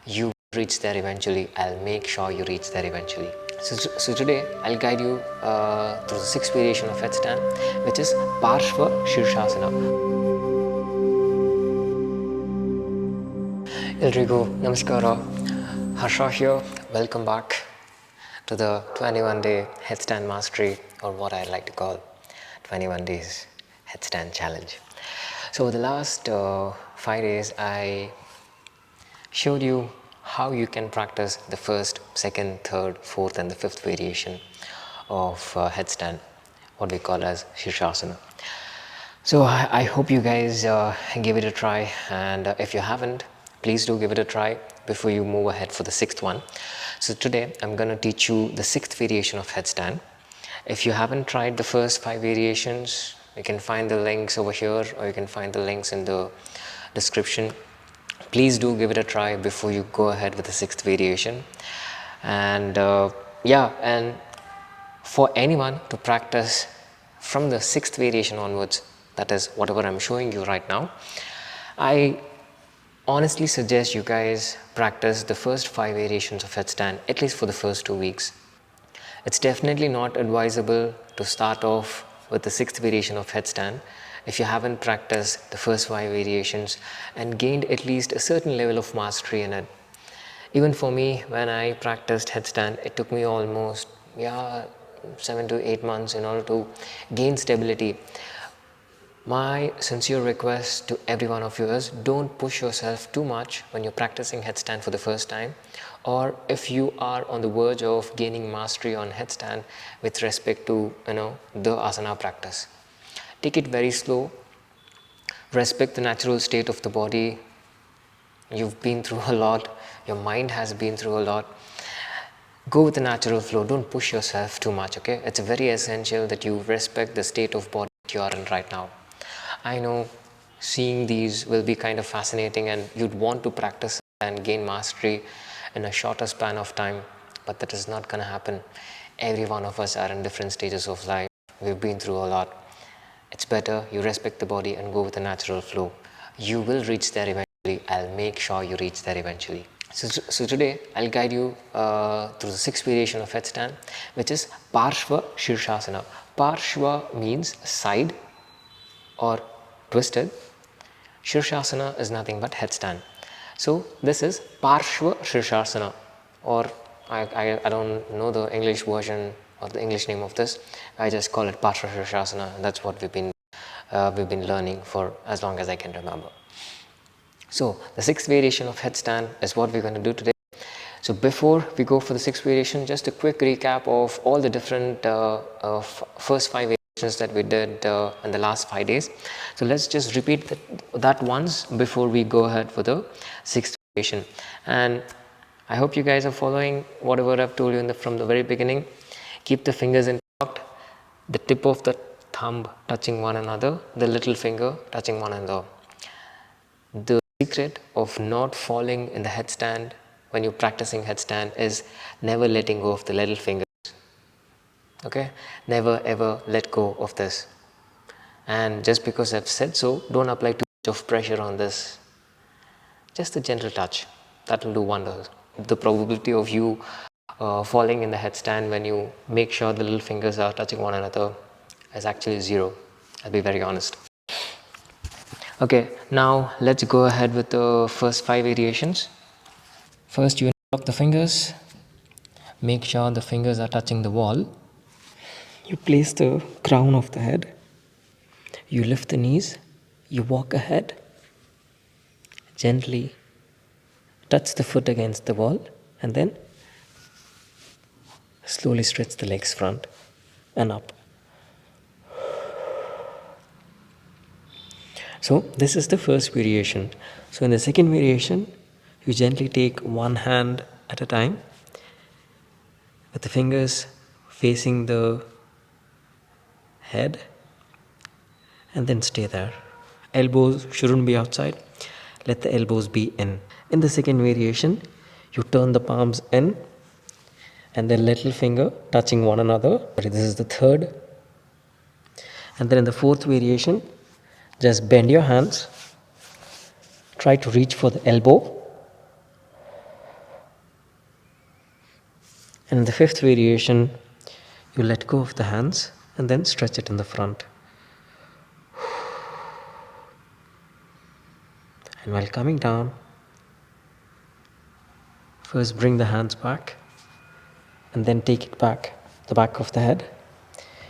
You will reach there eventually. I'll make sure you reach there eventually. So today I'll guide you through the sixth variation of headstand, which is Parshva Shirshasana. Eldrigo Namaskara. Harsha here. Welcome back to the 21-day headstand mastery, or what I like to call 21 days headstand challenge. So the last 5 days I showed you how you can practice the first, second, third, fourth and the fifth variation of headstand, what we call as Shirshasana. So I hope you guys give it a try, and if you haven't, please do give it a try before you move ahead for the sixth one. So today I'm going to teach you the sixth variation of headstand. If you haven't tried the first 5 variations, you can find the links over here, or you can find the links in the description. Please do give it a try before you go ahead with the sixth variation. And and for anyone to practice from the sixth variation onwards, that is whatever I'm showing you right now, I honestly suggest you guys practice the first 5 variations of headstand at least for the first 2 weeks. It's definitely not advisable to start off with the sixth variation of headstand if you haven't practiced the first 5 variations and gained at least a certain level of mastery in it. Even for me, when I practiced headstand, it took me almost 7 to 8 months in order to gain stability. My sincere request to every one of you is, don't push yourself too much when you're practicing headstand for the first time, or if you are on the verge of gaining mastery on headstand with respect to the asana practice. Take it very slow, respect the natural state of the body. You've been through a lot, your mind has been through a lot. Go with the natural flow, don't push yourself too much, okay? It's very essential that you respect the state of body that you are in right now. I know seeing these will be kind of fascinating and you'd want to practice and gain mastery in a shorter span of time, but that is not going to happen. Every one of us are in different stages of life. We've been through a lot. It's better you respect the body and go with the natural flow. You will reach there eventually. I'll make sure you reach there eventually. So today I'll guide you through the sixth variation of headstand, which is Parshva Shirshasana. Parshva means side or twisted. Shirshasana is nothing but headstand. So this is Parshva Shirshasana, or I don't know the English version or the English name of this. I just call it Parshva Shirshasana, and that's what we've been learning for as long as I can remember. So the sixth variation of headstand is what we're going to do today. So before we go for the sixth variation, just a quick recap of all the different first 5 variations that we did in the last 5 days. So let's just repeat that once before we go ahead for the sixth variation. And I hope you guys are following whatever I've told you from the very beginning. Keep the fingers interlocked, the tip of the thumb touching one another, the little finger touching one another. The secret of not falling in the headstand when you're practicing headstand is never letting go of the little fingers. Okay? Never ever let go of this. And just because I've said so, don't apply too much of pressure on this. Just a gentle touch. That will do wonders. The probability of you falling in the headstand when you make sure the little fingers are touching one another is actually 0. I'll be very honest. Okay, now let's go ahead with the first 5 variations. First, you interlock the fingers. Make sure the fingers are touching the wall. You place the crown of the head. You lift the knees. You walk ahead. Gently touch the foot against the wall, and then slowly stretch the legs front and up. So this is the first variation. So in the second variation, you gently take one hand at a time with the fingers facing the head, and then stay there. Elbows shouldn't be outside. Let the elbows be in. In the second variation, you turn the palms in and then little finger touching one another. This is the third. And then in the fourth variation, just bend your hands. Try to reach for the elbow. And in the fifth variation, you let go of the hands and then stretch it in the front. And while coming down, first bring the hands back and then take it back, the back of the head.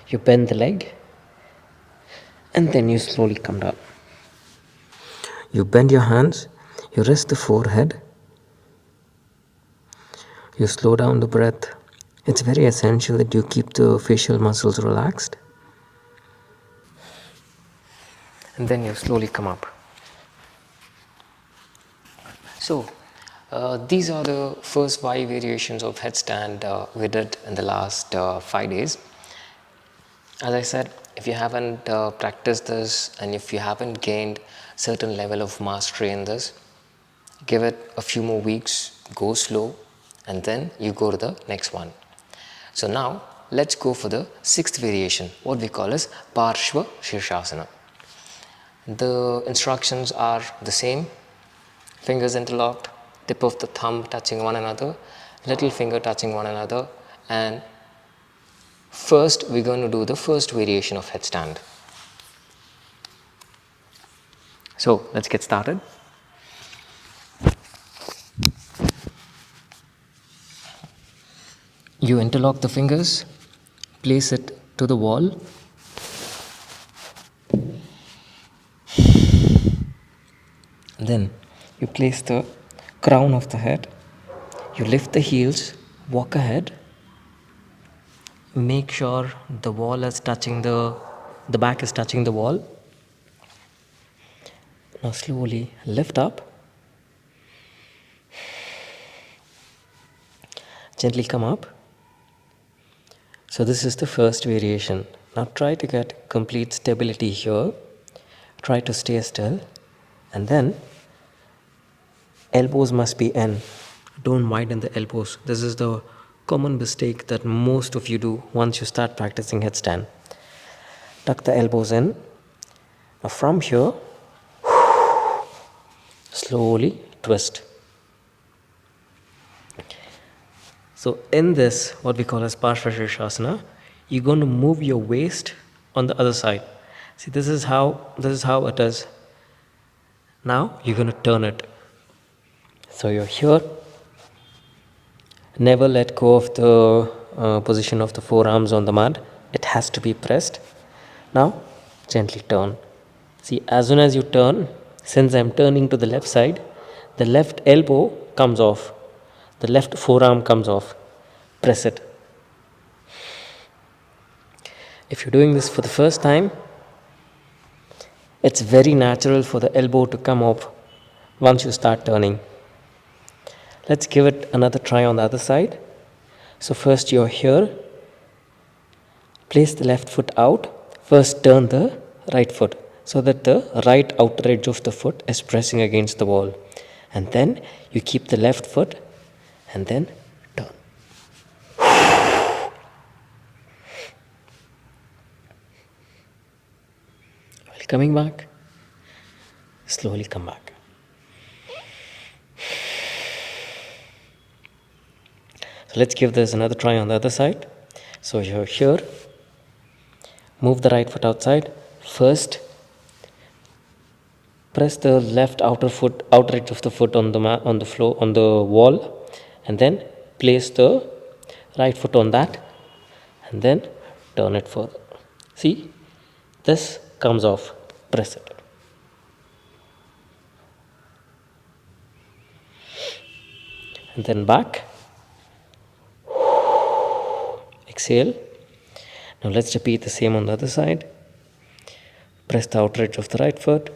You bend the leg and then you slowly come down. You bend your hands, you rest the forehead, you slow down the breath. It's very essential that you keep the facial muscles relaxed. And then you slowly come up. So, these are the first 5 variations of headstand we did in the last 5 days. As I said, if you haven't practiced this and if you haven't gained certain level of mastery in this, give it a few more weeks, go slow, and then you go to the next one. So now, let's go for the 6th variation, what we call as Parshva Shirshasana. The instructions are the same. Fingers interlocked, tip of the thumb touching one another, little finger touching one another, and first we're going to do the first variation of headstand. So let's get started. You interlock the fingers, place it to the wall. And then you place the crown of the head. You lift the heels, walk ahead. Make sure the wall is touching the back is touching the wall. Now slowly lift up. Gently come up. So this is the first variation. Now try to get complete stability here. Try to stay still. And then elbows must be in. Don't widen the elbows. This is the common mistake that most of you do once you start practicing headstand. Tuck the elbows in. Now from here, slowly twist. So in this, what we call as Parshva Shirshasana, you're going to move your waist on the other side. See, this is how it is. Now you're going to turn it. So you're here. Never let go of the position of the forearms on the mat. It has to be pressed. Now gently turn. See, as soon as you turn, since I'm turning to the left side, the left elbow comes off. The left forearm comes off. Press it. If you're doing this for the first time, it's very natural for the elbow to come up once you start turning. Let's give it another try on the other side. So first you're here. Place the left foot out. First turn the right foot so that the right outer edge of the foot is pressing against the wall. And then you keep the left foot and then turn. While coming back, slowly come back. So let's give this another try on the other side. So you're here. Move the right foot outside. First, press the left outer edge of the foot on the on the floor, on the wall, and then place the right foot on that, and then turn it further. See, this comes off. Press it. And then back. Exhale. Now let's repeat the same on the other side. Press the outer edge of the right foot,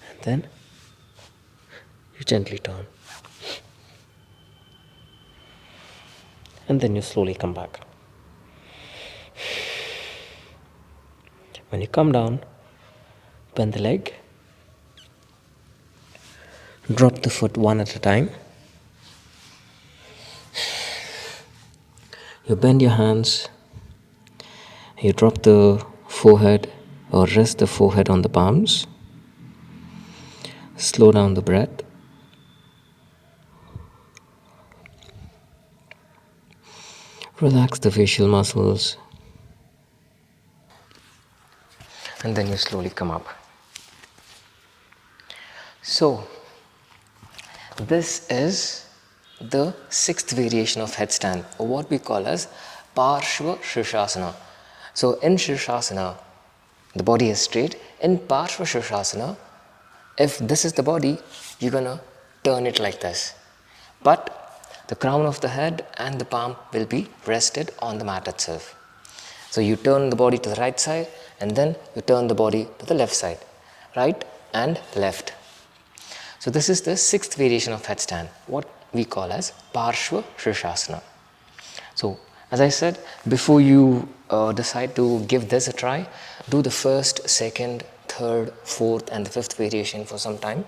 and then you gently turn. And then you slowly come back. When you come down, bend the leg, drop the foot one at a time. You bend your hands, you drop the forehead or rest the forehead on the palms. Slow down the breath. Relax the facial muscles, and then you slowly come up. So, this is the sixth variation of headstand, or what we call as Parshva Shirshasana. So, in Shirshasana, the body is straight. In Parshva Shirshasana, if this is the body, you're gonna turn it like this. But the crown of the head and the palm will be rested on the mat itself. So you turn the body to the right side and then you turn the body to the left side. Right and left. So this is the sixth variation of headstand, what we call as Parshva Shirshasana. So as I said, before you decide to give this a try, do the first, second, third, fourth and the fifth variation for some time.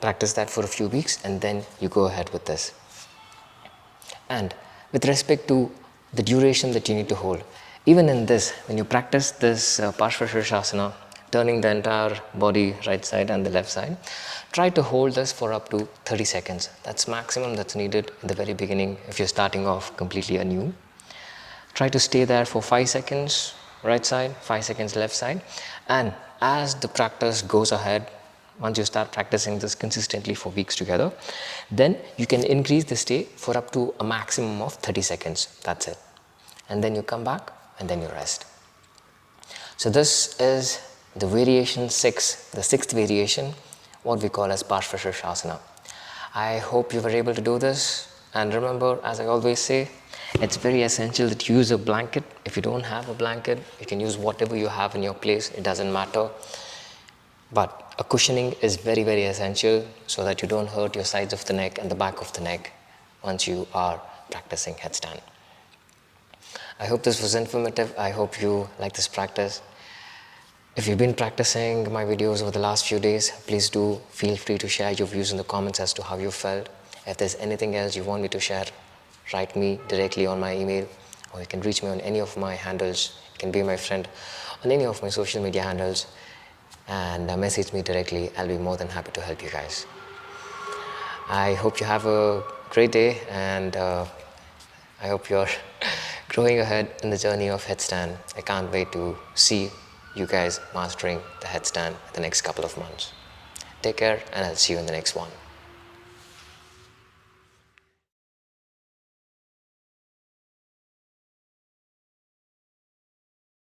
Practice that for a few weeks and then you go ahead with this. And with respect to the duration that you need to hold, even in this, when you practice this Parshva Shirshasana, turning the entire body right side and the left side, try to hold this for up to 30 seconds. That's maximum that's needed in the very beginning if you're starting off completely anew. Try to stay there for 5 seconds right side, 5 seconds left side, and as the practice goes ahead, once you start practicing this consistently for weeks together, then you can increase the stay for up to a maximum of 30 seconds. That's it. And then you come back and then you rest. So this is the variation 6, the sixth variation, what we call as Parshva Shirshasana. I hope you were able to do this. And remember, as I always say, it's very essential that you use a blanket. If you don't have a blanket, you can use whatever you have in your place. It doesn't matter. But a cushioning is very, very essential so that you don't hurt your sides of the neck and the back of the neck once you are practicing headstand. I hope this was informative. I hope you like this practice. If you've been practicing my videos over the last few days, please do feel free to share your views in the comments as to how you felt. If there's anything else you want me to share, write me directly on my email, or you can reach me on any of my handles. You can be my friend on any of my social media handles and message me directly. I'll be more than happy to help you guys. I hope you have a great day, and I hope you're growing ahead in the journey of headstand. I can't wait to see you guys mastering the headstand the next couple of months. Take care, and I'll see you in the next one.